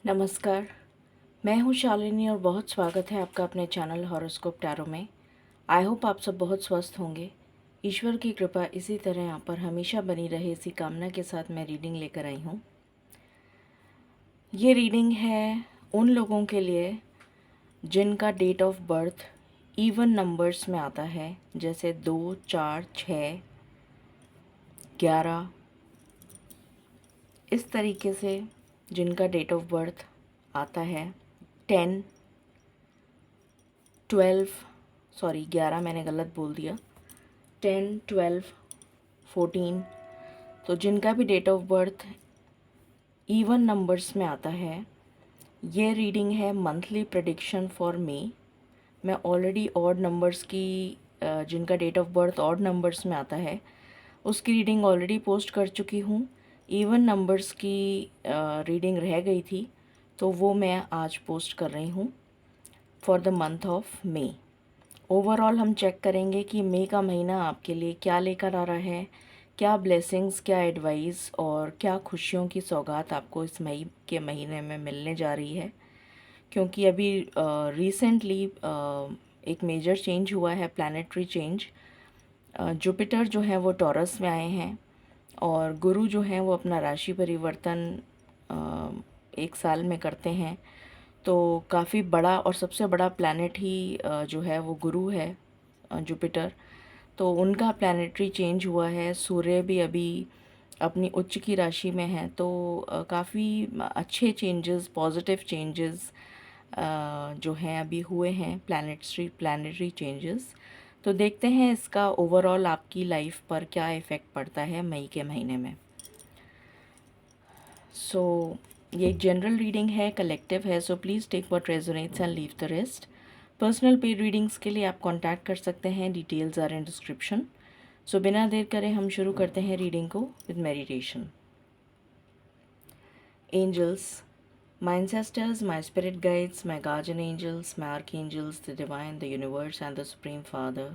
नमस्कार। मैं हूँ शालिनी और बहुत स्वागत है आपका अपने चैनल हॉरोस्कोप टैरो में। आई होप आप सब बहुत स्वस्थ होंगे। ईश्वर की कृपा इसी तरह यहाँ पर हमेशा बनी रहे, इसी कामना के साथ मैं रीडिंग लेकर आई हूँ। ये रीडिंग है उन लोगों के लिए जिनका date of birth even numbers में आता है, जैसे 2, 4, 6, 11, इस तरीके से जिनका डेट ऑफ बर्थ आता है 10, 12, सॉरी 11 मैंने गलत बोल दिया, 10, 12, 14। तो जिनका भी date of birth even numbers में आता है, ये रीडिंग है मंथली प्रेडिक्शन फॉर मई। मैं ऑलरेडी ऑड नंबर्स की जिनका date of birth odd numbers में आता है उसकी रीडिंग ऑलरेडी पोस्ट कर चुकी हूँ। इवन नंबर्स की रीडिंग रह गई थी, तो वो मैं आज पोस्ट कर रही हूँ for the month of May. Overall हम चेक करेंगे कि मई का महीना आपके लिए क्या लेकर आ रहा है, क्या ब्लेसिंग्स, क्या एडवाइस और क्या खुशियों की सौगात आपको इस मई के महीने में मिलने जा रही है। क्योंकि अभी रिसेंटली एक मेजर चेंज हुआ है, प्लैनेटरी चेंज। जुपिटर जो है वो टॉरस में आए हैं और गुरु जो हैं वो अपना राशि परिवर्तन एक साल में करते हैं। तो काफ़ी बड़ा और सबसे बड़ा प्लैनेट ही जो है वो गुरु है, जुपिटर। तो उनका प्लैनेटरी चेंज हुआ है। सूर्य भी अभी अपनी उच्च की राशि में है। तो काफ़ी अच्छे चेंजेस, पॉजिटिव चेंजेस जो हैं अभी हुए हैं, प्लैनेटरी चेंजेस। तो देखते हैं इसका ओवरऑल आपकी लाइफ पर क्या इफ़ेक्ट पड़ता है मई के महीने में। सो ये एक जनरल रीडिंग है, कलेक्टिव है, so please take what resonates and leave the rest. Personal paid readings के लिए आप कांटेक्ट कर सकते हैं, details are in description. So बिना देर करे हम शुरू करते हैं रीडिंग को with meditation. Angels, my ancestors, my spirit guides, my guardian angels, my archangels, the divine, the universe, and the Supreme Father,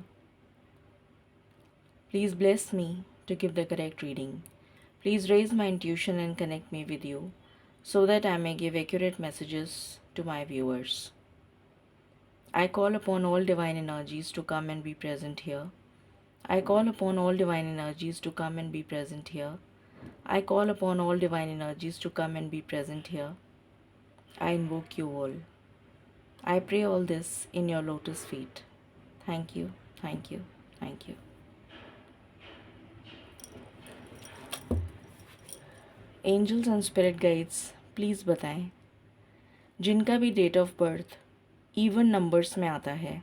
please bless me to give the correct reading. Please raise my intuition and connect me with you so that I may give accurate messages to my viewers. I call upon all divine energies to come and be present here. I call upon all divine energies to come and be present here. I call upon all divine energies to come and be present here. I invoke you all. I pray all this in your lotus feet. Thank you, thank you, thank you. Angels and spirit guides, please बताएं जिनका भी date of birth even numbers में आता है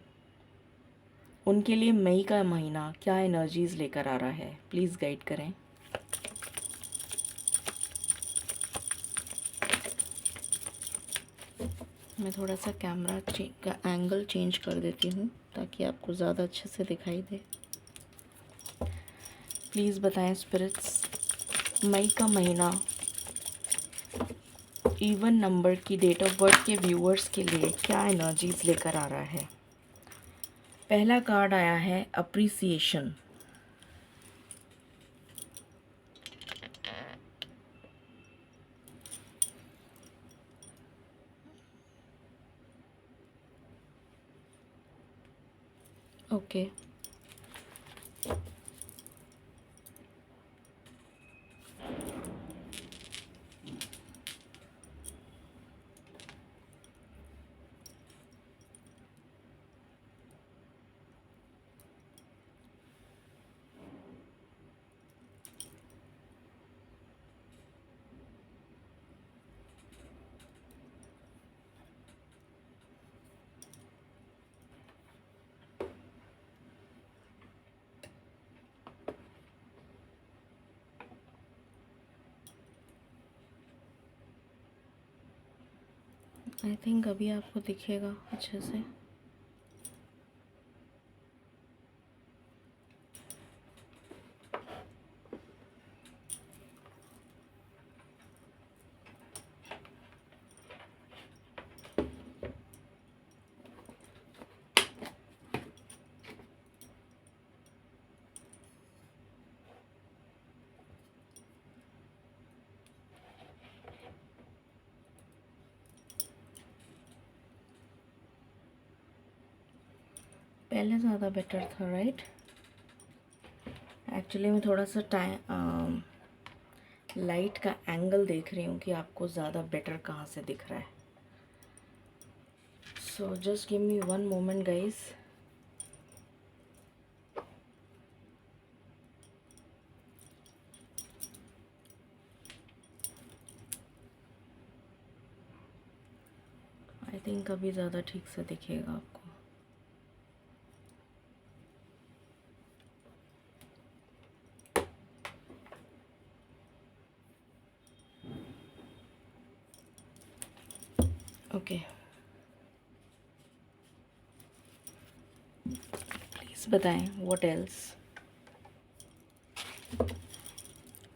उनके लिए मई का महीना क्या एनर्जीज़ लेकर आ रहा है। प्लीज़ गाइड करें। मैं थोड़ा सा कैमरा का एंगल चेंज कर देती हूँ ताकि आपको ज़्यादा अच्छे से दिखाई दे। प्लीज़ बताएं स्पिरिट्स, मई का महीना इवन नंबर की डेट ऑफ बर्थ के व्यूअर्स के लिए क्या एनर्जीज़ लेकर आ रहा है। पहला कार्ड आया है अप्रिसिएशन। ओके, आई थिंक अभी आपको दिखेगा अच्छे से। पहले ज़्यादा बेटर था, राइट? एक्चुअली मैं थोड़ा सा लाइट का एंगल देख रही हूँ कि आपको ज़्यादा बेटर कहाँ से दिख रहा है. So just give me 1 moment guys. I think अभी ज़्यादा ठीक से दिखेगा आपको. ओके, प्लीज़ बताएं व्हाट एल्स.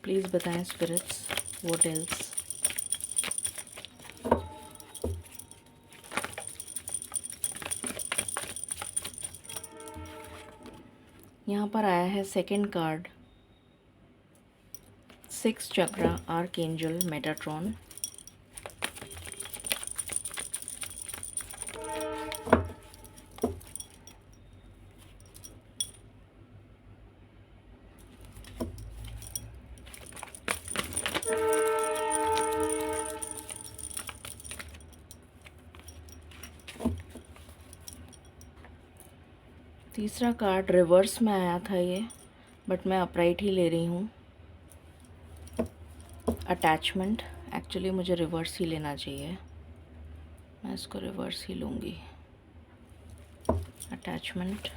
प्लीज़ बताएं स्पिरिट्स व्हाट एल्स. यहाँ पर आया है सेकंड कार्ड, 6 चक्रा आर्कएंजल मेटाट्रॉन. तीसरा कार्ड रिवर्स में आया था ये, बट मैं अपराइट ही ले रही हूँ. अटैचमेंट. एक्चुअली मुझे रिवर्स ही लेना चाहिए, मैं इसको रिवर्स ही लूँगी. अटैचमेंट.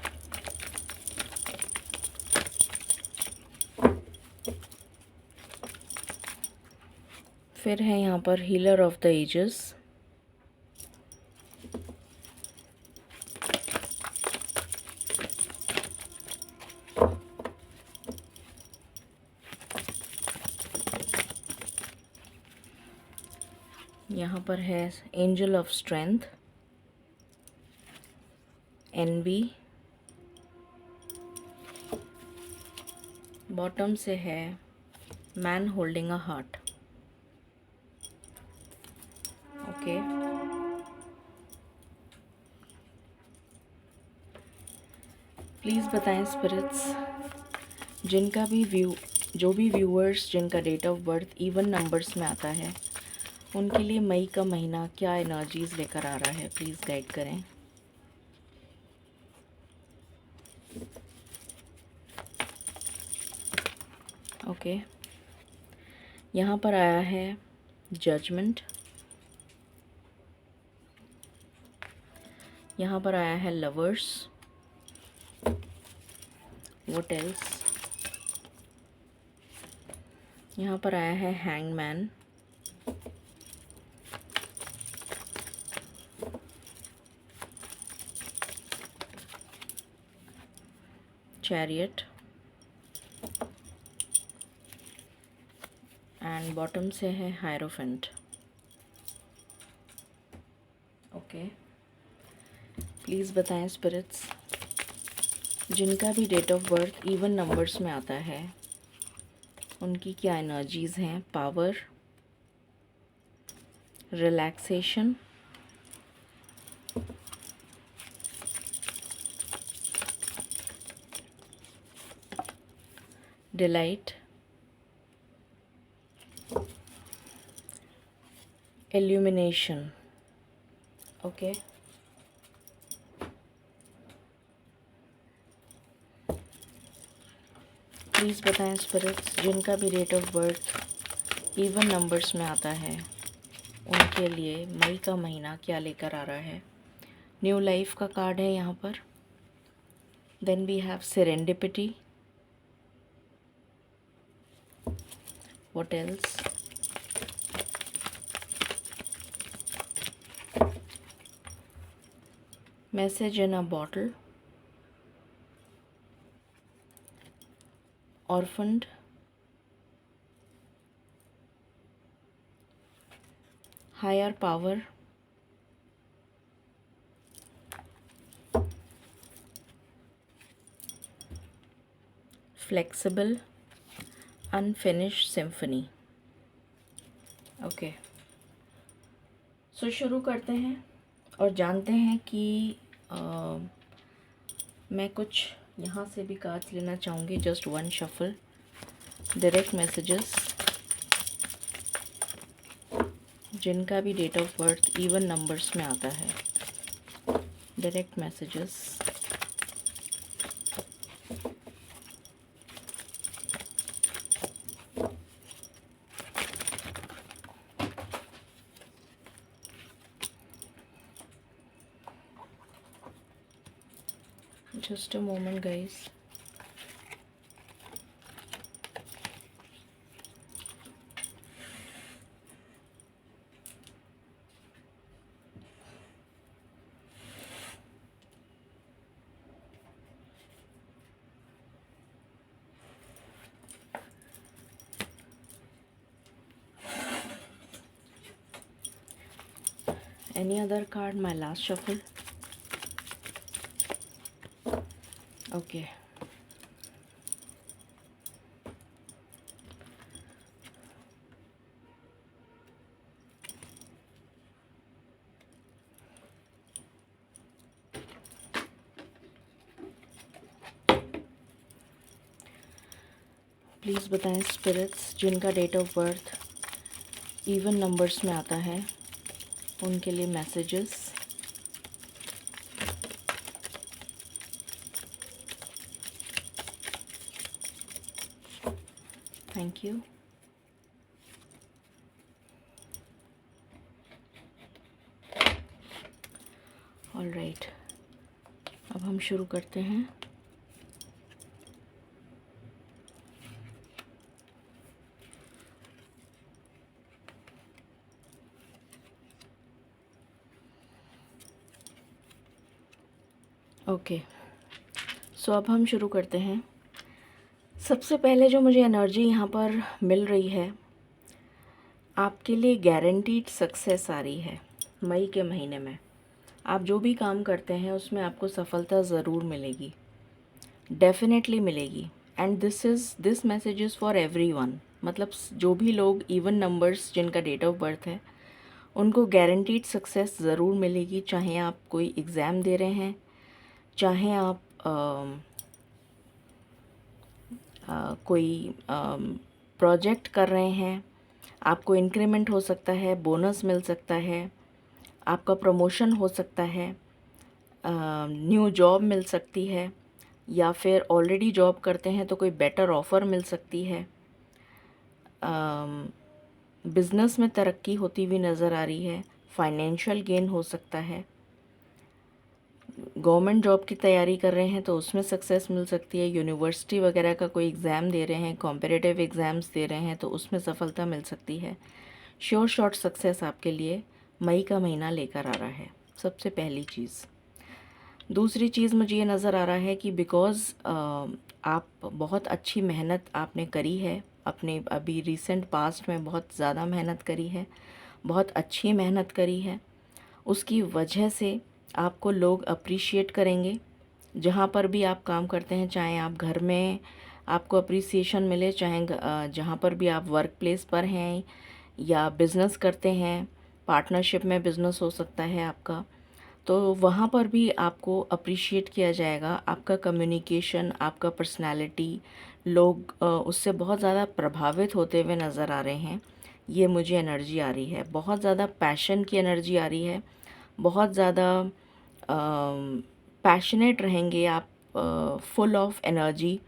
फिर है यहाँ पर हीलर ऑफ द एजेस. यहाँ पर है angel of strength. Envy. Bottom से है man holding a heart. Okay, please बताएं स्पिरिट्स, जिनका भी जो भी व्यूअर्स जिनका date of birth even numbers में आता है, उनके लिए मई का महीना क्या एनर्जीज लेकर आ रहा है. प्लीज़ गाइड करें. ओके, यहाँ पर आया है जजमेंट. यहाँ पर आया है लवर्स. What else. यहाँ पर आया है हैंगमैन. चैरियट. एंड बॉटम से है हायरोफेंट. ओके, प्लीज़ बताएं स्पिरिट्स, जिनका भी date of birth even numbers में आता है, उनकी क्या एनर्जीज़ हैं. Power. Relaxation. Delight. Illumination. Okay, please बताएं स्पिरिट्स, जिनका भी date of birth even numbers में आता है, उनके लिए मई का महीना क्या लेकर आ रहा है. न्यू लाइफ का कार्ड है यहाँ पर. Then we have serendipity. What else. Message in a bottle. Orphaned. Higher power. Flexible. Unfinished symphony. Okay, so शुरू करते हैं और जानते हैं कि मैं कुछ यहाँ से भी कार्ड्स लेना चाहूँगी, just one shuffle. Direct messages, जिनका भी date of birth even numbers में आता है, direct messages. Just a moment, guys. Any other card? My last shuffle. Okay. Please बताएं स्पिरिट्स, जिनका date of birth even numbers में आता है, उनके लिए messages. Thank you. All right, अब हम शुरू करते हैं। ओके, सो अब हम शुरू करते हैं। सबसे पहले जो मुझे एनर्जी यहाँ पर मिल रही है, आपके लिए गारंटीड सक्सेस आ रही है। मई के महीने में आप जो भी काम करते हैं उसमें आपको सफलता ज़रूर मिलेगी, डेफिनेटली मिलेगी। And this message is for everyone, मतलब जो भी लोग इवन नंबर्स जिनका डेट ऑफ बर्थ है उनको गारंटीड सक्सेस ज़रूर मिलेगी। चाहे आप कोई एग्ज़ाम दे रहे हैं, चाहे आप कोई प्रोजेक्ट कर रहे हैं, आपको इंक्रीमेंट हो सकता है, बोनस मिल सकता है, आपका प्रमोशन हो सकता है, न्यू जॉब मिल सकती है, या फिर ऑलरेडी जॉब करते हैं तो कोई बेटर ऑफ़र मिल सकती है, बिज़नेस में तरक्की होती हुई नज़र आ रही है, फाइनेंशियल गेन हो सकता है, गवर्नमेंट जॉब की तैयारी कर रहे हैं तो उसमें सक्सेस मिल सकती है, यूनिवर्सिटी वगैरह का कोई एग्ज़ाम दे रहे हैं, कॉम्पिटिटिव एग्ज़ाम्स दे रहे हैं तो उसमें सफलता मिल सकती है। श्योर शॉर्ट सक्सेस आपके लिए मई का महीना लेकर आ रहा है, सबसे पहली चीज़। दूसरी चीज़ मुझे ये नज़र आ रहा है कि बिकॉज़ आप बहुत अच्छी मेहनत आपने करी है, अपने अभी रिसेंट पास्ट में बहुत ज़्यादा मेहनत करी है, बहुत अच्छी मेहनत करी है, उसकी वजह से आपको लोग अप्रिशिएट करेंगे। जहाँ पर भी आप काम करते हैं, चाहे आप घर में आपको अप्रिसिएशन मिले, चाहे जहाँ पर भी आप वर्क प्लेस पर हैं या बिज़नेस करते हैं, पार्टनरशिप में बिज़नेस हो सकता है आपका, तो वहाँ पर भी आपको अप्रिशिएट किया जाएगा। आपका कम्युनिकेशन, आपका पर्सनालिटी, लोग उससे बहुत ज़्यादा प्रभावित होते हुए नज़र आ रहे हैं। ये मुझे एनर्जी आ रही है, बहुत ज़्यादा पैशन की एनर्जी आ रही है, बहुत ज़्यादा पैशनेट रहेंगे आप, फुल ऑफ एनर्जी,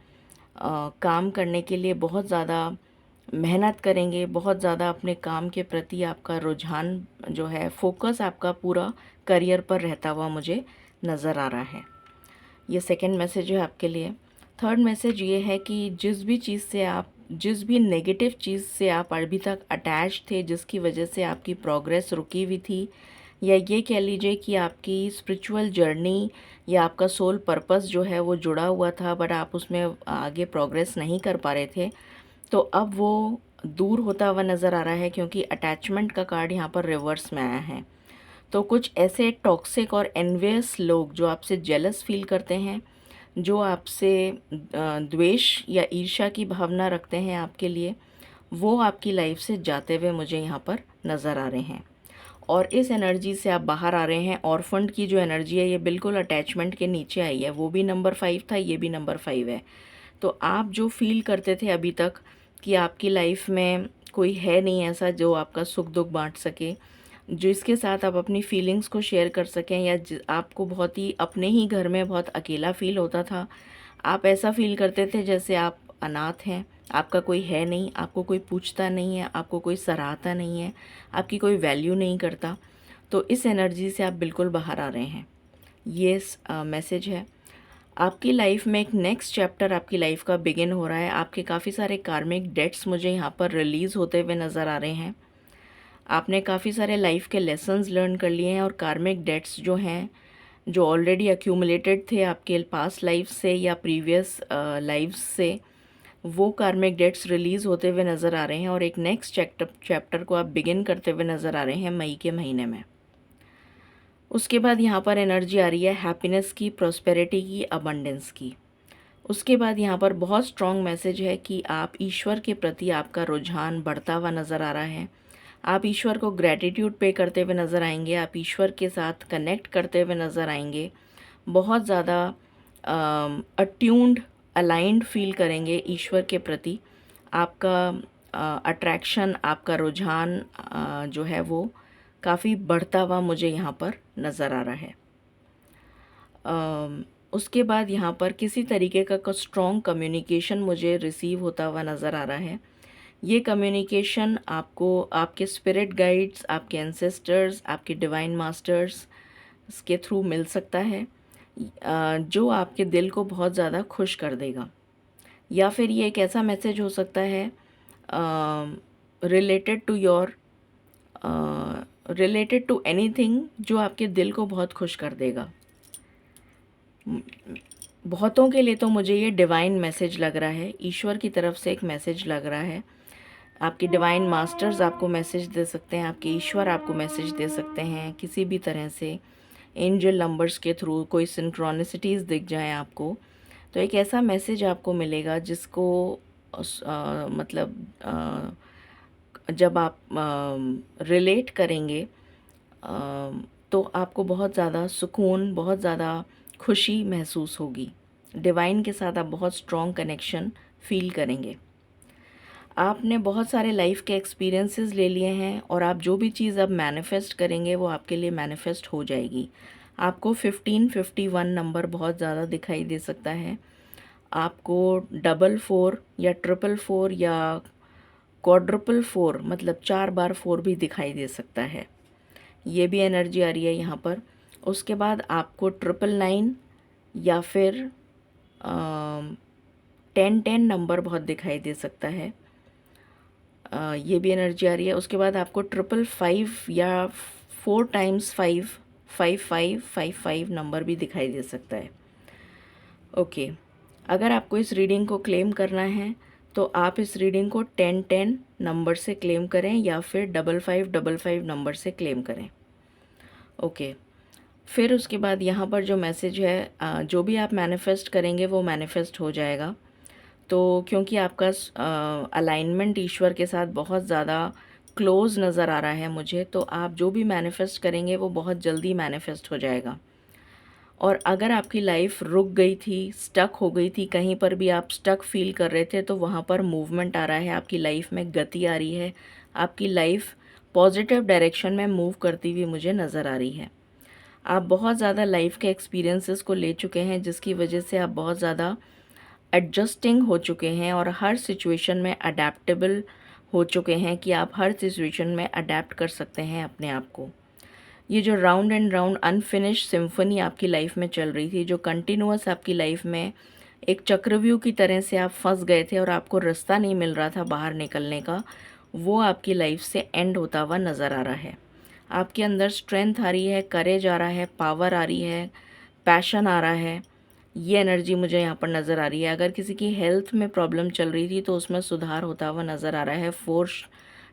काम करने के लिए बहुत ज़्यादा मेहनत करेंगे, बहुत ज़्यादा अपने काम के प्रति आपका रुझान जो है, फोकस आपका पूरा करियर पर रहता हुआ मुझे नज़र आ रहा है। ये सेकंड मैसेज है आपके लिए। थर्ड मैसेज ये है कि जिस भी नेगेटिव चीज़ से आप अभी तक अटैच थे, जिसकी वजह से आपकी प्रोग्रेस रुकी हुई थी, या ये कह लीजिए कि आपकी स्पिरिचुअल जर्नी या आपका सोल पर्पस जो है वो जुड़ा हुआ था, बट आप उसमें आगे प्रोग्रेस नहीं कर पा रहे थे, तो अब वो दूर होता हुआ नज़र आ रहा है, क्योंकि अटैचमेंट का कार्ड यहाँ पर रिवर्स में आया है। तो कुछ ऐसे टॉक्सिक और एनवियस लोग जो आपसे जेलस फील करते हैं, जो आपसे द्वेष या ईर्ष्या की भावना रखते हैं आपके लिए, वो आपकी लाइफ से जाते हुए मुझे यहाँ पर नज़र आ रहे हैं। और इस एनर्जी से आप बाहर आ रहे हैं। ऑर्फन्ड की जो एनर्जी है ये बिल्कुल अटैचमेंट के नीचे आई है, वो भी नंबर 5 था, ये भी नंबर 5 है। तो आप जो फील करते थे अभी तक कि आपकी लाइफ में कोई है नहीं ऐसा जो आपका सुख दुख बांट सके, जिसके साथ आप अपनी फीलिंग्स को शेयर कर सकें, या आपको बहुत ही अपने ही घर में बहुत अकेला फील होता था, आप ऐसा फील करते थे जैसे आप अनाथ हैं, आपका कोई है नहीं, आपको कोई पूछता नहीं है, आपको कोई सराहता नहीं है, आपकी कोई वैल्यू नहीं करता, तो इस एनर्जी से आप बिल्कुल बाहर आ रहे हैं। ये मैसेज है। आपकी लाइफ में एक नेक्स्ट चैप्टर आपकी लाइफ का बिगिन हो रहा है। आपके काफ़ी सारे कार्मिक डेट्स मुझे यहाँ पर रिलीज़ होते हुए नज़र आ रहे हैं। आपने काफ़ी सारे लाइफ के लेसन्स लर्न कर लिए हैं, और कार्मिक डेट्स जो हैं, जो ऑलरेडी एक्यूमुलेटेड थे आपके पास्ट लाइफ से या प्रीवियस लाइफ्स से, वो कार्मिक डेट्स रिलीज़ होते हुए नज़र आ रहे हैं, और एक नेक्स्ट चैप्टर को आप बिगिन करते हुए नज़र आ रहे हैं मई के महीने में। उसके बाद यहाँ पर एनर्जी आ रही है हैप्पीनेस की, प्रॉस्पेरिटी की, अबंडेंस की। उसके बाद यहाँ पर बहुत स्ट्रॉन्ग मैसेज है कि आप ईश्वर के प्रति आपका रुझान बढ़ता हुआ नज़र आ रहा है। आप ईश्वर को ग्रैटिट्यूड पे करते हुए नज़र आएंगे, आप ईश्वर के साथ कनेक्ट करते हुए नज़र आएंगे, बहुत ज़्यादा अट्यून्ड, अलाइंड फील करेंगे ईश्वर के प्रति। आपका अट्रैक्शन, आपका रुझान जो है वो काफ़ी बढ़ता हुआ मुझे यहाँ पर नज़र आ रहा है। उसके बाद यहाँ पर किसी तरीके का स्ट्रॉन्ग कम्युनिकेशन मुझे रिसीव होता हुआ नज़र आ रहा है। ये कम्युनिकेशन आपको आपके स्पिरिट गाइड्स, आपके एंसेस्टर्स, आपके डिवाइन मास्टर्स के थ्रू मिल सकता है, जो आपके दिल को बहुत ज़्यादा खुश कर देगा। या फिर ये एक ऐसा मैसेज हो सकता है रिलेटेड टू एनीथिंग जो आपके दिल को बहुत खुश कर देगा। बहुतों के लिए तो मुझे ये डिवाइन मैसेज लग रहा है, ईश्वर की तरफ से एक मैसेज लग रहा है। आपके डिवाइन मास्टर्स आपको मैसेज दे सकते हैं, आपके ईश्वर आपको मैसेज दे सकते हैं, किसी भी तरह से एंजल नंबर्स के थ्रू कोई सिंक्रोनिसिटीज़ दिख जाए आपको, तो एक ऐसा मैसेज आपको मिलेगा जिसको जब आप रिलेट करेंगे तो आपको बहुत ज़्यादा सुकून, बहुत ज़्यादा खुशी महसूस होगी। डिवाइन के साथ आप बहुत स्ट्रॉन्ग कनेक्शन फील करेंगे। आपने बहुत सारे लाइफ के एक्सपीरियंसेस ले लिए हैं, और आप जो भी चीज़ अब मैनिफेस्ट करेंगे वो आपके लिए मैनिफेस्ट हो जाएगी। आपको 1551 नंबर बहुत ज़्यादा दिखाई दे सकता है। आपको 44 या 444 या क्वाड्रुपल 4 मतलब 4 बार 4 भी दिखाई दे सकता है। ये भी एनर्जी आ रही है यहाँ पर। उसके बाद आपको 999 या फिर 1010 नंबर बहुत दिखाई दे सकता है, ये भी एनर्जी आ रही है। उसके बाद आपको 555 या 4 टाइम्स 5 5555 नंबर भी दिखाई दे सकता है। ओके, अगर आपको इस रीडिंग को क्लेम करना है तो आप इस रीडिंग को 1010 नंबर से क्लेम करें या फिर 5555 नंबर से क्लेम करें। ओके, फिर उसके बाद यहाँ पर जो मैसेज है, जो भी आप मैनिफेस्ट करेंगे वो मैनिफेस्ट हो जाएगा। तो क्योंकि आपका अलाइनमेंट ईश्वर के साथ बहुत ज़्यादा क्लोज नज़र आ रहा है मुझे, तो आप जो भी मैनिफेस्ट करेंगे वो बहुत जल्दी मैनिफेस्ट हो जाएगा। और अगर आपकी लाइफ रुक गई थी, स्टक हो गई थी, कहीं पर भी आप स्टक फील कर रहे थे, तो वहाँ पर मूवमेंट आ रहा है, आपकी लाइफ में गति आ रही है, आपकी लाइफ पॉजिटिव डायरेक्शन में मूव करती हुई मुझे नज़र आ रही है। आप बहुत ज़्यादा लाइफ के एक्सपीरियंसेस को ले चुके हैं, जिसकी वजह से आप बहुत ज़्यादा एडजस्टिंग हो चुके हैं और हर सिचुएशन में अडेप्टेबल हो चुके हैं कि आप हर सिचुएशन में अडेप्ट कर सकते हैं अपने आप को। ये जो round and round unfinished symphony आपकी लाइफ में चल रही थी, जो कंटिन्यूअस आपकी लाइफ में एक चक्रव्यूह की तरह से आप फंस गए थे और आपको रास्ता नहीं मिल रहा था बाहर निकलने का, वो आपकी लाइफ से एंड होता हुआ नज़र आ रहा है। आपके अंदर स्ट्रेंथ आ रही है, करेज आ रहा है, पावर आ रही है, पैशन आ रहा है। ये एनर्जी मुझे यहाँ पर नज़र आ रही है। अगर किसी की हेल्थ में प्रॉब्लम चल रही थी तो उसमें सुधार होता हुआ नज़र आ रहा है। फोर्स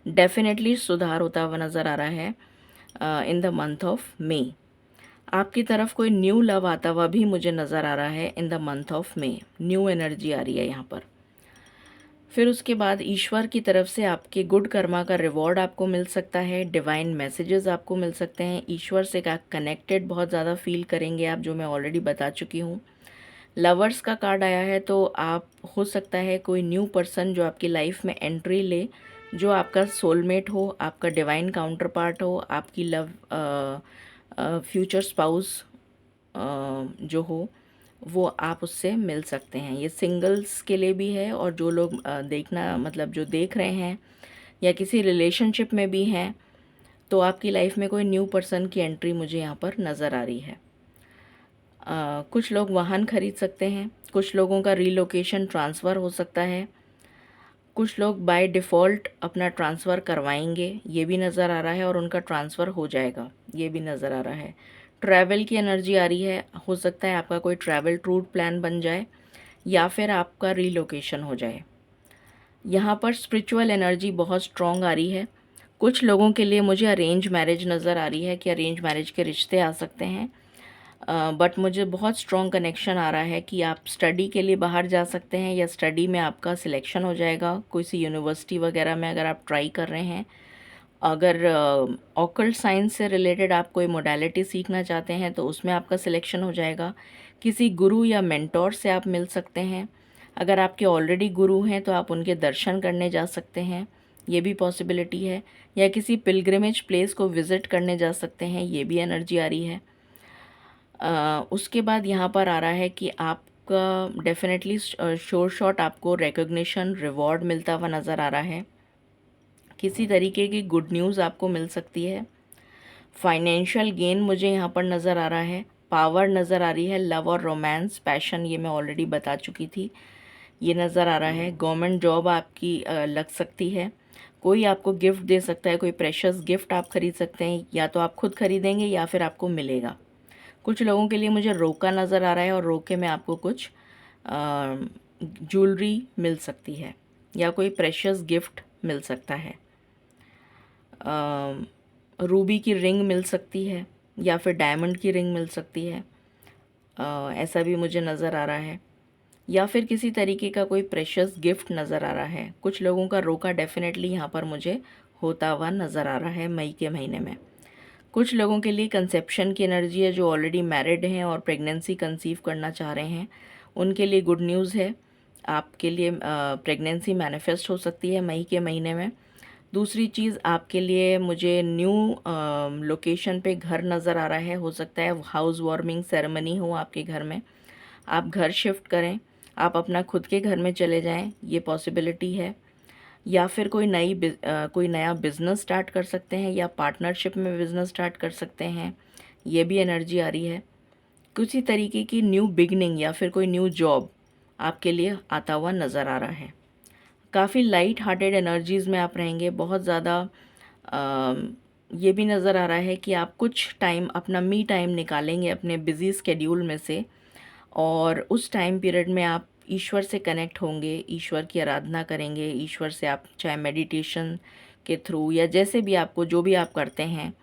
डेफिनेटली सुधार होता हुआ नज़र आ रहा है in the month of May. आपकी तरफ कोई न्यू लव आता हुआ भी मुझे नज़र आ रहा है in the month of May. New energy आ रही है यहाँ पर। फिर उसके बाद ईश्वर की तरफ से आपके गुड कर्मा का रिवॉर्ड आपको मिल सकता है, डिवाइन मैसेजेस आपको मिल सकते हैं, ईश्वर से कनेक्टेड बहुत ज़्यादा फील करेंगे आप, जो मैं ऑलरेडी बता चुकी हूँ। लवर्स का कार्ड आया है, तो आप हो सकता है कोई न्यू पर्सन जो आपकी लाइफ में एंट्री ले, जो आपका सोलमेट हो, आपका डिवाइन काउंटर पार्ट हो, आपकी लव फ्यूचर स्पाउस जो हो, वो आप उससे मिल सकते हैं। ये सिंगल्स के लिए भी है, और जो लोग देखना मतलब जो देख रहे हैं या किसी रिलेशनशिप में भी हैं, तो आपकी लाइफ में कोई न्यू पर्सन की एंट्री मुझे यहाँ पर नज़र आ रही है। कुछ लोग वाहन खरीद सकते हैं, कुछ लोगों का रीलोकेशन ट्रांसफ़र हो सकता है, कुछ लोग बाय डिफ़ॉल्ट अपना ट्रांसफ़र करवाएंगे, ये भी नज़र आ रहा है, और उनका ट्रांसफ़र हो जाएगा, ये भी नज़र आ रहा है। ट्रैवल की एनर्जी आ रही है, हो सकता है आपका कोई ट्रैवल रूट प्लान बन जाए या फिर आपका रीलोकेशन हो जाए। यहाँ पर स्पिरिचुअल एनर्जी बहुत स्ट्रॉन्ग आ रही है। कुछ लोगों के लिए मुझे अरेंज मैरिज नज़र आ रही है कि अरेंज मैरिज के रिश्ते आ सकते हैं, बट मुझे बहुत स्ट्रॉन्ग कनेक्शन आ रहा है कि आप स्टडी के लिए बाहर जा सकते हैं, या स्टडी में आपका सिलेक्शन हो जाएगा कोई सी यूनिवर्सिटी वगैरह में अगर आप ट्राई कर रहे हैं। अगर ऑकल्ट साइंस से रिलेटेड आप कोई मोडालिटी सीखना चाहते हैं तो उसमें आपका सिलेक्शन हो जाएगा। किसी गुरु या मेंटोर से आप मिल सकते हैं। अगर आपके ऑलरेडी गुरु हैं तो आप उनके दर्शन करने जा सकते हैं, ये भी पॉसिबिलिटी है। या किसी पिलग्रिमेज प्लेस को विज़िट करने जा सकते हैं, ये भी एनर्जी आ रही है। उसके बाद यहाँ पर आ रहा है कि आपका डेफिनेटली श्योर शॉट आपको रिकॉग्निशन रिवॉर्ड मिलता हुआ नज़र आ रहा है। किसी तरीके की गुड न्यूज़ आपको मिल सकती है। फाइनेंशियल गेन मुझे यहाँ पर नज़र आ रहा है। पावर नज़र आ रही है। लव और रोमांस, पैशन, ये मैं ऑलरेडी बता चुकी थी, ये नज़र आ रहा है। गवर्नमेंट जॉब आपकी लग सकती है। कोई आपको गिफ्ट दे सकता है, कोई प्रेशियस गिफ्ट आप खरीद सकते हैं, या तो आप खुद खरीदेंगे या फिर आपको मिलेगा। कुछ लोगों के लिए मुझे रोका नज़र आ रहा है, और रोके में आपको कुछ ज्वेलरी मिल सकती है, या कोई प्रेशियस गिफ्ट मिल सकता है। रूबी की रिंग मिल सकती है, या फिर डायमंड की रिंग मिल सकती है, ऐसा भी मुझे नज़र आ रहा है। या फिर किसी तरीके का कोई प्रेशियस गिफ्ट नज़र आ रहा है। कुछ लोगों का रोका डेफिनेटली यहाँ पर मुझे होता हुआ नज़र आ रहा है मई के महीने में। कुछ लोगों के लिए कंसेप्शन की एनर्जी है, जो ऑलरेडी मैरिड हैं और प्रेगनेंसी कंसीव करना चाह रहे हैं, उनके लिए गुड न्यूज़ है। आपके लिए प्रेगनेंसी मैनिफेस्ट हो सकती है मई के महीने में। दूसरी चीज़, आपके लिए मुझे न्यू लोकेशन पे घर नज़र आ रहा है। हो सकता है हाउस वार्मिंग सेरेमनी हो आपके घर में, आप घर शिफ्ट करें, आप अपना खुद के घर में चले जाएं, ये पॉसिबिलिटी है। या फिर कोई नया बिज़नेस स्टार्ट कर सकते हैं, या पार्टनरशिप में बिज़नेस स्टार्ट कर सकते हैं, ये भी एनर्जी आ रही है। किसी तरीके की न्यू बिगनिंग या फिर कोई न्यू जॉब आपके लिए आता हुआ नज़र आ रहा है। काफ़ी लाइट हार्टेड एनर्जीज़ में आप रहेंगे। बहुत ज़्यादा ये भी नज़र आ रहा है कि आप कुछ टाइम अपना मी टाइम निकालेंगे अपने बिज़ी स्केड्यूल में से, और उस टाइम पीरियड में आप ईश्वर से कनेक्ट होंगे, ईश्वर की आराधना करेंगे। ईश्वर से आप चाहे मेडिटेशन के थ्रू, या जैसे भी आपको जो भी आप करते हैं,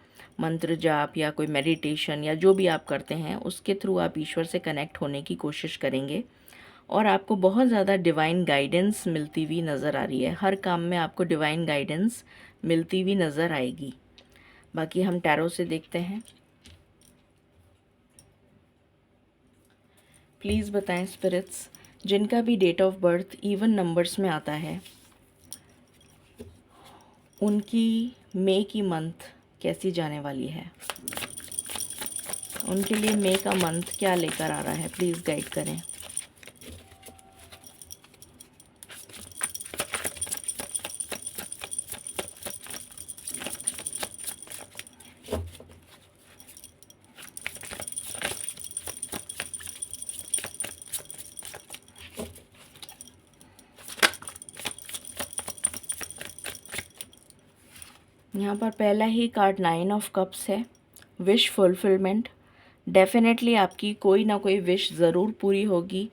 मंत्र जाप या कोई मेडिटेशन या जो भी आप करते हैं, उसके थ्रू आप ईश्वर से कनेक्ट होने की कोशिश करेंगे। और आपको बहुत ज़्यादा डिवाइन गाइडेंस मिलती हुई नज़र आ रही है। हर काम में आपको डिवाइन गाइडेंस मिलती हुई नज़र आएगी। बाकी हम टैरो से देखते हैं। प्लीज़ बताएं स्पिरिट्स, जिनका भी date of birth even numbers में आता है, उनकी मई की मंथ कैसी जाने वाली है। उनके लिए मई का मंथ क्या लेकर आ रहा है, प्लीज़ गाइड करें। यहाँ पर पहला ही कार्ड 9 ऑफ कप्स है। विश फुलफिलमेंट, डेफिनेटली आपकी कोई ना कोई विश ज़रूर पूरी होगी।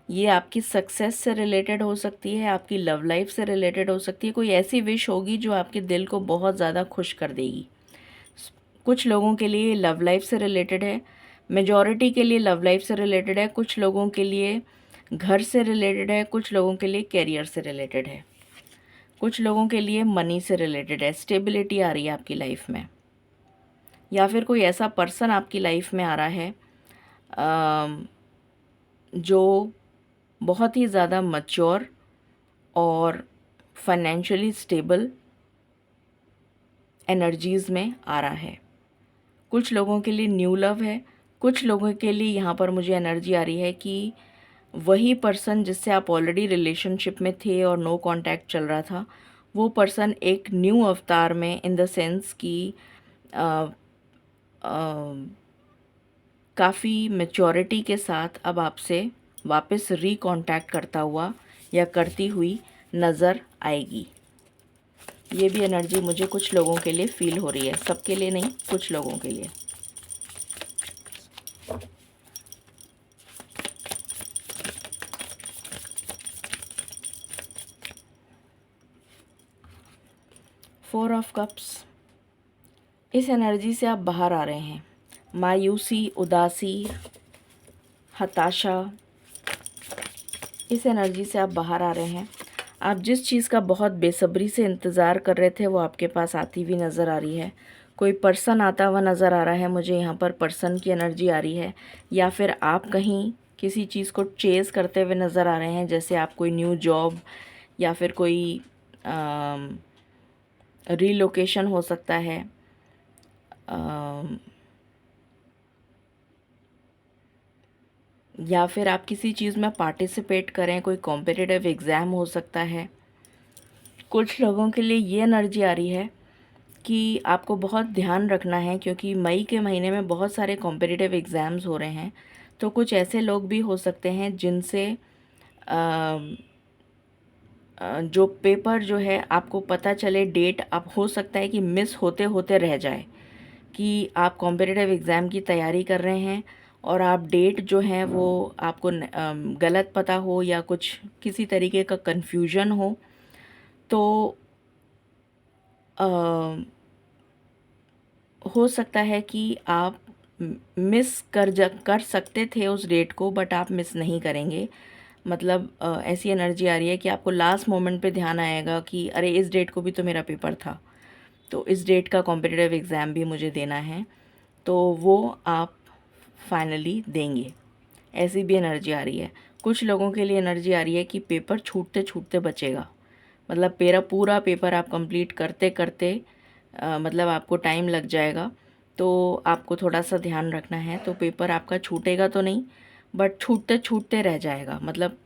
ये आपकी सक्सेस से रिलेटेड हो सकती है, आपकी लव लाइफ से रिलेटेड हो सकती है। कोई ऐसी विश होगी जो आपके दिल को बहुत ज़्यादा खुश कर देगी। कुछ लोगों के लिए लव लाइफ से रिलेटेड है, मेजॉरिटी के लिए लव लाइफ से रिलेटेड है। कुछ लोगों के लिए घर से रिलेटेड है, कुछ लोगों के लिए कैरियर से रिलेटेड है, कुछ लोगों के लिए मनी से रिलेटेड है। स्टेबिलिटी आ रही है आपकी लाइफ में, या फिर कोई ऐसा पर्सन आपकी लाइफ में आ रहा है जो बहुत ही ज़्यादा मैच्योर और फाइनेंशियली स्टेबल एनर्जीज़ में आ रहा है। कुछ लोगों के लिए न्यू लव है, कुछ लोगों के लिए यहाँ पर मुझे एनर्जी आ रही है कि वही पर्सन जिससे आप ऑलरेडी रिलेशनशिप में थे और नो कांटेक्ट चल रहा था, वो पर्सन एक न्यू अवतार में, इन द सेंस कि काफ़ी मैच्योरिटी के साथ अब आपसे वापस रीकॉन्टैक्ट करता हुआ या करती हुई नज़र आएगी। ये भी एनर्जी मुझे कुछ लोगों के लिए फील हो रही है, सबके लिए नहीं, कुछ लोगों के लिए। फोर ऑफ कप्स, इस एनर्जी से आप बाहर आ रहे हैं। मायूसी, उदासी, हताशा, इस एनर्जी से आप बाहर आ रहे हैं। आप जिस चीज़ का बहुत बेसब्री से इंतज़ार कर रहे थे वो आपके पास आती हुई नज़र आ रही है। कोई पर्सन आता हुआ नज़र आ रहा है, मुझे यहाँ पर पर्सन की एनर्जी आ रही है, या फिर आप कहीं किसी चीज़ को चेज़ करते हुए नज़र आ रहे हैं, जैसे आप कोई न्यू जॉब या फिर कोई रीलोकेशन हो सकता है, या फिर आप किसी चीज़ में पार्टिसिपेट करें, कोई कॉम्पिटिटिव एग्ज़ाम हो सकता है। कुछ लोगों के लिए ये एनर्जी आ रही है कि आपको बहुत ध्यान रखना है, क्योंकि मई के महीने में बहुत सारे कॉम्पिटिटिव एग्ज़ाम्स हो रहे हैं। तो कुछ ऐसे लोग भी हो सकते हैं जिनसे जो पेपर जो है आपको पता चले, डेट अब हो सकता है कि मिस होते होते रह जाए, कि आप कॉम्पिटिटिव एग्ज़ाम की तैयारी कर रहे हैं और आप डेट जो है वो आपको गलत पता हो या कुछ किसी तरीके का कन्फ्यूजन हो, तो हो सकता है कि आप मिस कर सकते थे उस डेट को, बट आप मिस नहीं करेंगे। मतलब ऐसी एनर्जी आ रही है कि आपको लास्ट मोमेंट पे ध्यान आएगा कि अरे इस डेट को भी तो मेरा पेपर था, तो इस डेट का कॉम्पिटिटिव एग्ज़ाम भी मुझे देना है, तो वो आप फाइनली देंगे। ऐसी भी एनर्जी आ रही है। कुछ लोगों के लिए एनर्जी आ रही है कि पेपर छूटते छूटते बचेगा, मतलब पूरा पेपर आप कंप्लीट करते करते मतलब आपको टाइम लग जाएगा, तो आपको थोड़ा सा ध्यान रखना है। तो पेपर आपका छूटेगा तो नहीं, बट छूटते छूटते रह जाएगा, मतलब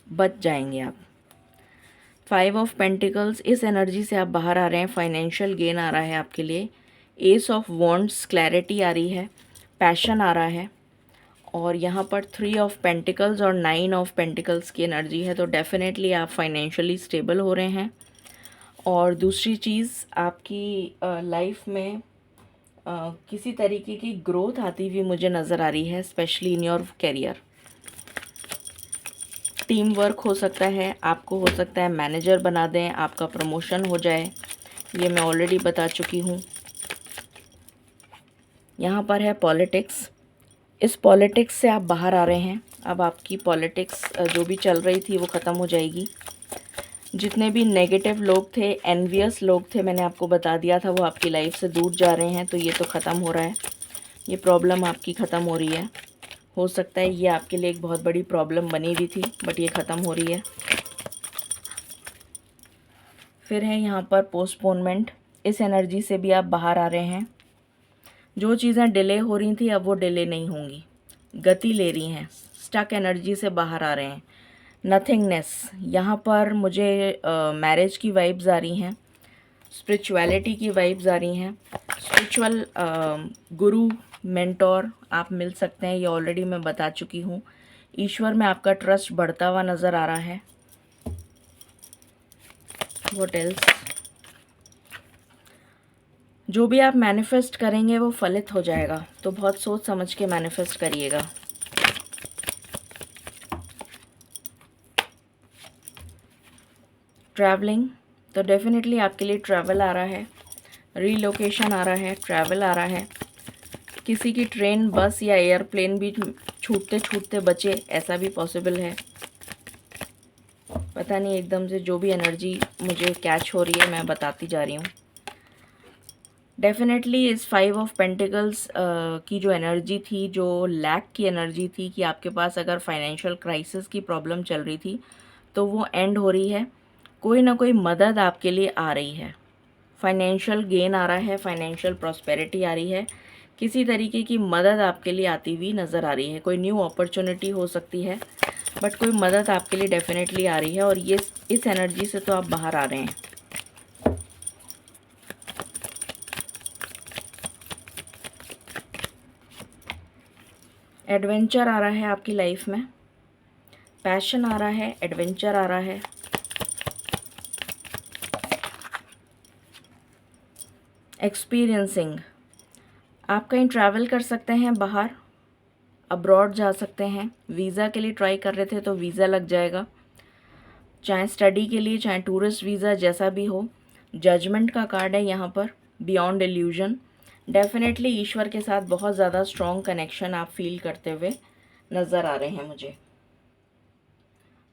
बच जाएंगे आप। 5 ऑफ पेंटिकल्स, इस एनर्जी से आप बाहर आ रहे हैं। फाइनेंशियल गेन आ रहा है आपके लिए। एस ऑफ वॉन्ड्स, क्लैरिटी आ रही है, पैशन आ रहा है, और यहाँ पर 3 ऑफ पेंटिकल्स और 9 ऑफ पेंटिकल्स की एनर्जी है। तो डेफिनेटली आप फाइनेंशियली स्टेबल हो रहे हैं। और दूसरी चीज़, आपकी लाइफ में किसी तरीके की ग्रोथ आती हुई मुझे नज़र आ रही है, specially in your career. Team work हो सकता है, आपको हो सकता है मैनेजर बना दें, आपका प्रमोशन हो जाए, ये मैं ऑलरेडी बता चुकी हूँ। यहाँ पर है पॉलिटिक्स, इस पॉलिटिक्स से आप बाहर आ रहे हैं। अब आपकी पॉलिटिक्स जो भी चल रही थी वो ख़त्म हो जाएगी। जितने भी नेगेटिव लोग थे, एनवियस लोग थे, मैंने आपको बता दिया था, वो आपकी लाइफ से दूर जा रहे हैं। तो ये तो ख़त्म हो रहा है, ये प्रॉब्लम आपकी ख़त्म हो रही है। हो सकता है ये आपके लिए एक बहुत बड़ी प्रॉब्लम बनी हुई थी, बट ये ख़त्म हो रही है। फिर है यहाँ पर पोस्टपोनमेंट, इस एनर्जी से भी आप बाहर आ रहे हैं। जो चीज़ें डिले हो रही थी अब वो डिले नहीं होंगी, गति ले रही हैं, स्टक एनर्जी से बाहर आ रहे हैं। नथिंगनेस, यहाँ पर मुझे मैरिज की वाइब्स आ रही हैं, स्पिरिचुअलिटी की वाइब्स आ रही हैं। स्पिरिचुअल गुरु, मेंटोर आप मिल सकते हैं, ये ऑलरेडी मैं बता चुकी हूँ। ईश्वर में आपका ट्रस्ट बढ़ता हुआ नज़र आ रहा है। व्हाट एल्स, जो भी आप मैनिफेस्ट करेंगे वो फलित हो जाएगा, तो बहुत सोच समझ के मैनिफेस्ट करिएगा। ट्रैवलिंग, तो डेफिनेटली आपके लिए ट्रैवल आ रहा है, रीलोकेशन आ रहा है, ट्रैवल आ रहा है। किसी की ट्रेन, बस या एयरप्लेन भी छूटते छूटते बचे, ऐसा भी पॉसिबल है। पता नहीं एकदम से जो भी एनर्जी मुझे कैच हो रही है मैं बताती जा रही हूँ। डेफिनेटली इस 5 ऑफ पेंटिकल्स की जो एनर्जी थी, जो लैक की एनर्जी थी कि आपके पास अगर फाइनेंशियल क्राइसिस की प्रॉब्लम चल रही थी तो वो एंड हो रही है। कोई ना कोई मदद आपके लिए आ रही है, फाइनेंशियल गेन आ रहा है, फाइनेंशियल प्रॉस्पेरिटी आ रही है, किसी तरीके की मदद आपके लिए आती हुई नज़र आ रही है। कोई न्यू अपॉर्चुनिटी हो सकती है, बट कोई मदद आपके लिए डेफिनेटली आ रही है और ये इस एनर्जी से तो आप बाहर आ रहे हैं। एडवेंचर आ रहा है आपकी लाइफ में, पैशन आ रहा है, एडवेंचर आ रहा है। एक्सपीरियंसिंग, आप कहीं ट्रैवल कर सकते हैं, बाहर अब्रॉड जा सकते हैं। वीज़ा के लिए ट्राई कर रहे थे तो वीज़ा लग जाएगा, चाहे स्टडी के लिए चाहे टूरिस्ट वीज़ा, जैसा भी हो। जजमेंट का कार्ड है यहाँ पर, बियॉन्ड इल्यूजन। डेफिनेटली ईश्वर के साथ बहुत ज़्यादा स्ट्रॉन्ग कनेक्शन आप फील करते हुए नज़र आ रहे हैं मुझे।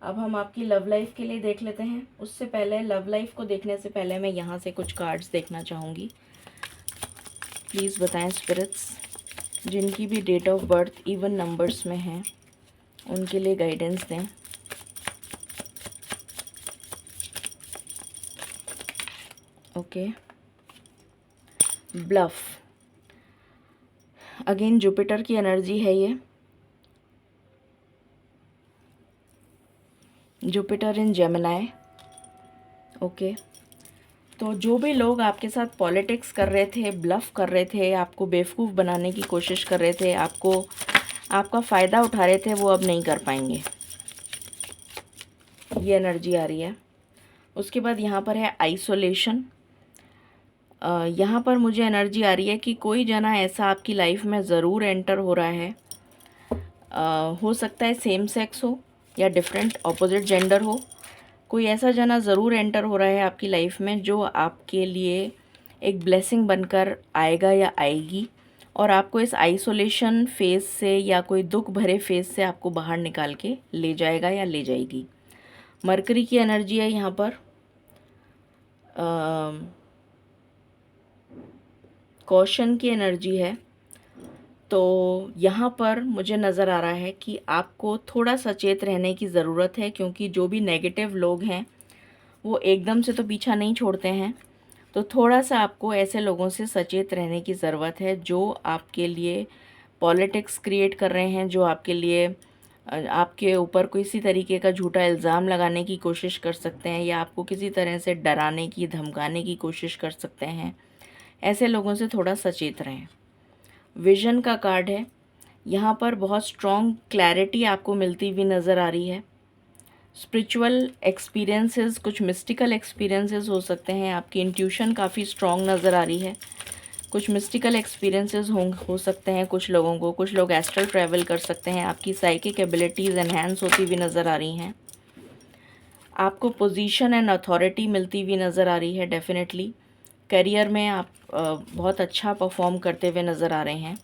अब हम आपकी लव लाइफ के लिए देख लेते हैं। उससे पहले, लव लाइफ को देखने से पहले मैं यहाँ से कुछ कार्ड्स देखना चाहूँगी। प्लीज़ बताएं स्पिरिट्स, जिनकी भी date of birth even numbers में है उनके लिए गाइडेंस दें। ओके, ब्लफ, अगेन जुपिटर की एनर्जी है ये, जुपिटर इन जेमिनाई। ओके, तो जो भी लोग आपके साथ पॉलिटिक्स कर रहे थे, ब्लफ कर रहे थे, आपको बेवकूफ़ बनाने की कोशिश कर रहे थे, आपका फ़ायदा उठा रहे थे, वो अब नहीं कर पाएंगे, ये एनर्जी आ रही है। उसके बाद यहाँ पर है आइसोलेशन। यहाँ पर मुझे एनर्जी आ रही है कि कोई जना ऐसा आपकी लाइफ में ज़रूर एंटर हो रहा है। हो सकता है सेम सेक्स हो या डिफरेंट ऑपोजिट जेंडर हो, कोई ऐसा जना ज़रूर एंटर हो रहा है आपकी लाइफ में जो आपके लिए एक ब्लेसिंग बनकर आएगा या आएगी, और आपको इस आइसोलेशन फेज़ से या कोई दुख भरे फेज़ से आपको बाहर निकाल के ले जाएगा या ले जाएगी। मरकरी की एनर्जी है यहाँ पर, कॉशन की एनर्जी है। तो यहाँ पर मुझे नज़र आ रहा है कि आपको थोड़ा सचेत रहने की ज़रूरत है, क्योंकि जो भी नेगेटिव लोग हैं वो एकदम से तो पीछा नहीं छोड़ते हैं। तो थोड़ा सा आपको ऐसे लोगों से सचेत रहने की ज़रूरत है जो आपके लिए पॉलिटिक्स क्रिएट कर रहे हैं, जो आपके लिए आपके ऊपर किसी तरीके का झूठा इल्ज़ाम लगाने की कोशिश कर सकते हैं या आपको किसी तरह से डराने की, धमकाने की कोशिश कर सकते हैं। ऐसे लोगों से थोड़ा सचेत रहें। विजन का कार्ड है, यहाँ पर बहुत स्ट्रॉन्ग क्लैरिटी आपको मिलती हुई नज़र आ रही है। स्पिरिचुअल एक्सपीरियंसेस, कुछ मिस्टिकल एक्सपीरियंसेस हो सकते हैं, आपकी इंट्यूशन काफ़ी स्ट्रॉन्ग नज़र आ रही है। कुछ मिस्टिकल एक्सपीरियंसेस हो सकते हैं कुछ लोगों को, कुछ लोग एस्ट्रल ट्रैवल कर सकते हैं, आपकी साइकिक एबिलिटीज़ एनहांस होती हुई नज़र आ रही हैं, आपको पोजीशन एंड अथॉरिटी मिलती हुई नज़र आ रही है। डेफिनेटली करियर में आप बहुत अच्छा परफॉर्म करते हुए नज़र आ रहे हैं।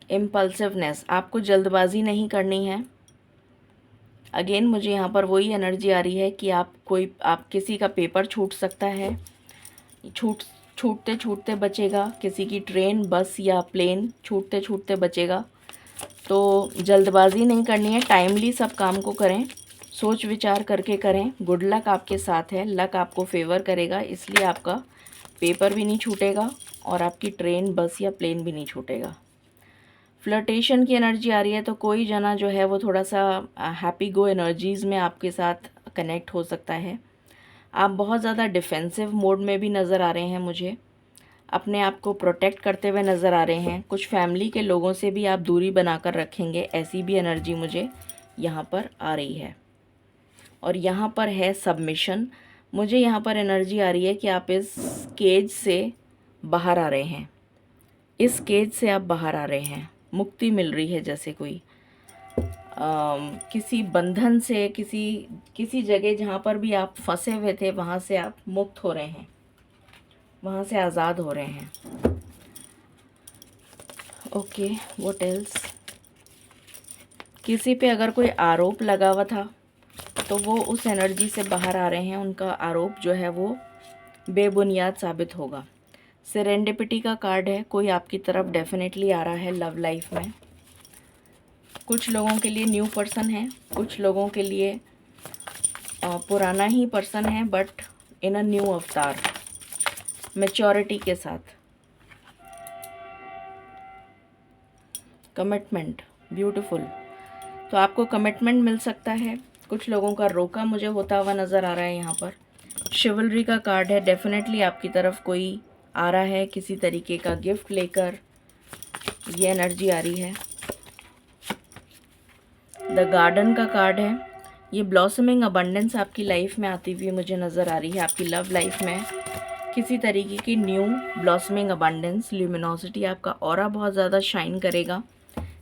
इम्पल्सिवनेस, आपको जल्दबाजी नहीं करनी है। अगेन मुझे यहाँ पर वही एनर्जी आ रही है कि आप किसी का पेपर छूट सकता है, छूटते छूटते बचेगा, किसी की ट्रेन, बस या प्लेन छूटते छूटते बचेगा। तो जल्दबाजी नहीं करनी है, टाइमली सब काम को करें, सोच विचार करके करें। गुड लक आपके साथ है, लक आपको फेवर करेगा, इसलिए आपका पेपर भी नहीं छूटेगा और आपकी ट्रेन, बस या प्लेन भी नहीं छूटेगा। फ्लर्टेशन की एनर्जी आ रही है, तो कोई जना जो है वो थोड़ा सा हैप्पी गो एनर्जीज़ में आपके साथ कनेक्ट हो सकता है। आप बहुत ज़्यादा डिफेंसिव मोड में भी नज़र आ रहे हैं मुझे, अपने आप को प्रोटेक्ट करते हुए नज़र आ रहे हैं। कुछ फैमिली के लोगों से भी आप दूरी बनाकर रखेंगे, ऐसी भी एनर्जी मुझे यहाँ पर आ रही है। और यहाँ पर है सबमिशन, मुझे यहाँ पर एनर्जी आ रही है कि आप इस केज से बाहर आ रहे हैं, इस केज से आप बाहर आ रहे हैं, मुक्ति मिल रही है। जैसे कोई किसी बंधन से, किसी जगह जहाँ पर भी आप फंसे हुए थे वहाँ से आप मुक्त हो रहे हैं, वहाँ से आज़ाद हो रहे हैं। Okay, what else? किसी पे अगर कोई आरोप लगा हुआ था तो वो उस एनर्जी से बाहर आ रहे हैं, उनका आरोप जो है वो बेबुनियाद साबित होगा। सेरेंडिपिटी का कार्ड है, कोई आपकी तरफ डेफिनेटली आ रहा है लव लाइफ में। कुछ लोगों के लिए न्यू पर्सन है, कुछ लोगों के लिए पुराना ही पर्सन है बट इन अ न्यू अवतार, मैच्योरिटी के साथ। Commitment, beautiful. तो आपको कमिटमेंट मिल सकता है। कुछ लोगों का रोका मुझे होता हुआ नज़र आ रहा है यहाँ पर। शिवलरी का कार्ड है, डेफिनेटली आपकी तरफ कोई आ रहा है किसी तरीके का गिफ्ट लेकर, ये एनर्जी आ रही है। द गार्डन का कार्ड है, ये ब्लॉसमिंग अबंडेंस आपकी लाइफ में आती हुई मुझे नज़र आ रही है। आपकी लव लाइफ में किसी तरीके की न्यू ब्लॉसमिंग अबंडेंस, ल्यूमिनोसिटी, आपका ऑरा बहुत ज़्यादा शाइन करेगा,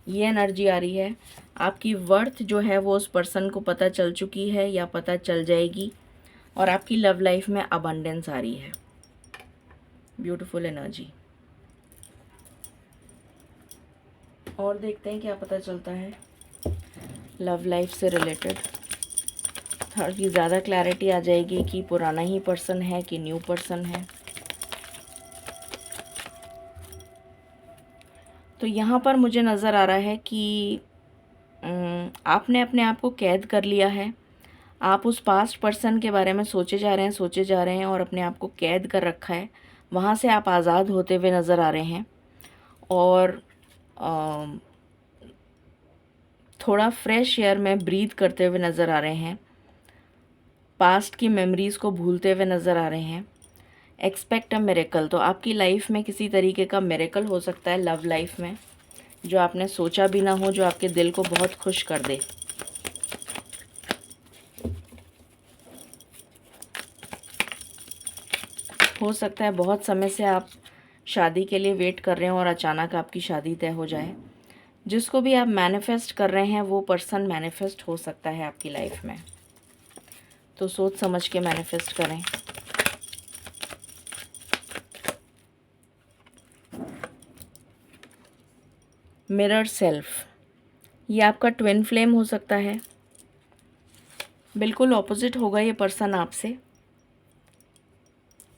ये एनर्जी आ रही है। आपकी वर्थ जो है वो उस पर्सन को पता चल चुकी है या पता चल जाएगी, और आपकी लव लाइफ में अबंडेंस आ रही है। Beautiful energy. और देखते हैं क्या पता चलता है लव लाइफ से रिलेटेड। थोड़ी ज़्यादा क्लैरिटी आ जाएगी कि पुराना ही पर्सन है कि न्यू पर्सन है। तो यहाँ पर मुझे नज़र आ रहा है कि आपने अपने आप को कैद कर लिया है। आप उस पास्ट पर्सन के बारे में सोचे जा रहे हैं और अपने आप को कैद कर रखा है। वहाँ से आप आज़ाद होते हुए नज़र आ रहे हैं और थोड़ा फ्रेश एयर में ब्रीथ करते हुए नज़र आ रहे हैं। पास्ट की मेमोरीज़ को भूलते हुए नज़र आ रहे हैं। एक्सपेक्ट अ मिरेकल, तो आपकी लाइफ में किसी तरीके का मिरेकल हो सकता है लव लाइफ में, जो आपने सोचा भी ना हो, जो आपके दिल को बहुत खुश कर दे। हो सकता है बहुत समय से आप शादी के लिए वेट कर रहे हो और अचानक आपकी शादी तय हो जाए। जिसको भी आप मैनिफेस्ट कर रहे हैं वो पर्सन मैनिफेस्ट हो सकता है आपकी लाइफ में, तो सोच समझ के मैनिफेस्ट करें। मिरर सेल्फ, ये आपका ट्विन फ्लेम हो सकता है। बिल्कुल ऑपोजिट होगा ये पर्सन आपसे,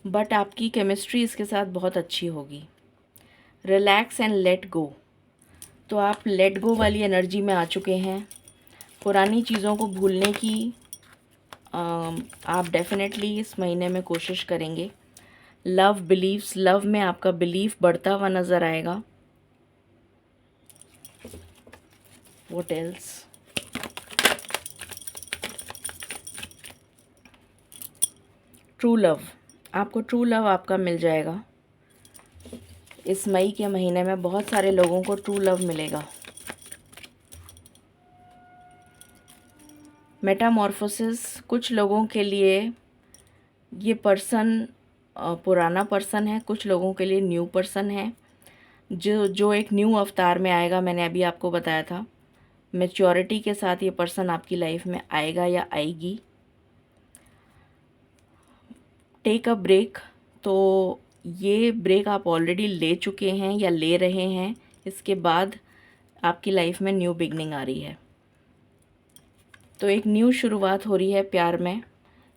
बट आपकी केमिस्ट्री इसके साथ बहुत अच्छी होगी। रिलैक्स एंड लेट गो, तो आप लेट गो वाली एनर्जी में आ चुके हैं। पुरानी चीज़ों को भूलने की आप डेफिनेटली इस महीने में कोशिश करेंगे। लव बिलीव्स, लव में आपका बिलीफ बढ़ता हुआ नज़र आएगा। What else? ट्रू लव, आपको ट्रू लव आपका मिल जाएगा। इस मई के महीने में बहुत सारे लोगों को ट्रू लव मिलेगा। मेटामॉर्फोसिस, कुछ लोगों के लिए ये पर्सन पुराना पर्सन है, कुछ लोगों के लिए न्यू पर्सन है जो एक न्यू अवतार में आएगा। मैंने अभी आपको बताया था मैच्योरिटी के साथ ये पर्सन आपकी लाइफ में आएगा या आएगी। टेक अ ब्रेक, तो ये ब्रेक आप ऑलरेडी ले चुके हैं या ले रहे हैं। इसके बाद आपकी लाइफ में न्यू बिगनिंग आ रही है, तो एक न्यू शुरुआत हो रही है प्यार में।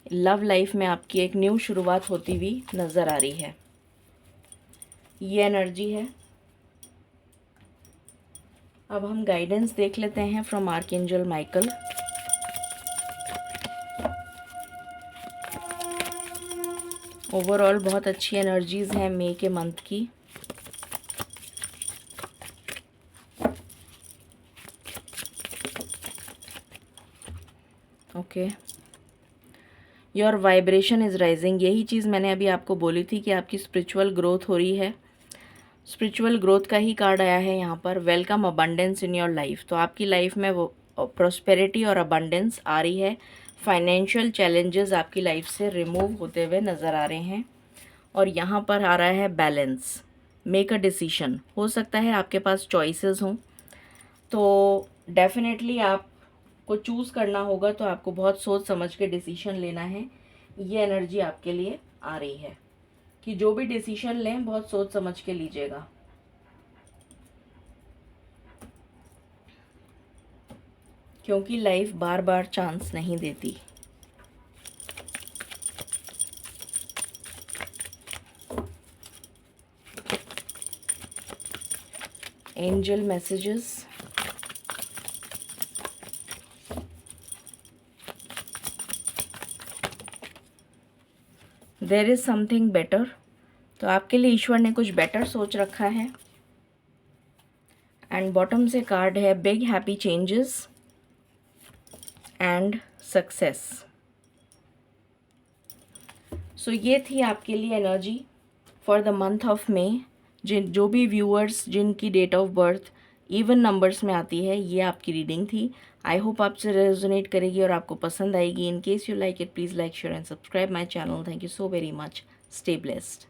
लव लाइफ में आपकी एक न्यू शुरुआत होती हुई नज़र आ रही है, ये एनर्जी है। अब हम गाइडेंस देख लेते हैं फ्रॉम आर्कएंजल माइकल। ओवरऑल बहुत अच्छी एनर्जीज़ हैं मई के मंथ की। Okay, your vibration is rising, यही चीज़ मैंने अभी आपको बोली थी कि आपकी स्पिरिचुअल ग्रोथ हो रही है। स्पिरिचुअल ग्रोथ का ही कार्ड आया है यहाँ पर। Welcome abundance in your life, तो आपकी लाइफ में वो प्रॉस्पेरिटी और अबंडेंस आ रही है। फाइनेंशियल चैलेंजेस आपकी लाइफ से रिमूव होते हुए नज़र आ रहे हैं। और यहाँ पर आ रहा है बैलेंस। मेक अ डिसीशन, हो सकता है आपके पास चॉइसेस हों, तो डेफिनेटली आपको चूज़ करना होगा, तो आपको बहुत सोच समझ के डिसीशन लेना है। ये एनर्जी आपके लिए आ रही है कि जो भी डिसीशन लें बहुत सोच समझ के लीजिएगा। क्योंकि लाइफ बार बार चांस नहीं देती। Angel messages, there is something better, तो आपके लिए ईश्वर ने कुछ बेटर सोच रखा है। एंड बॉटम से कार्ड है big happy changes and success. So ये थी आपके लिए energy for the month of May. जो भी व्यूअर्स जिनकी date of birth even numbers में आती है, ये आपकी रीडिंग थी। आई होप आपसे रेजोनेट करेगी और आपको पसंद आएगी। In case you like it, please like share and subscribe my channel. Thank you so very much. Stay blessed.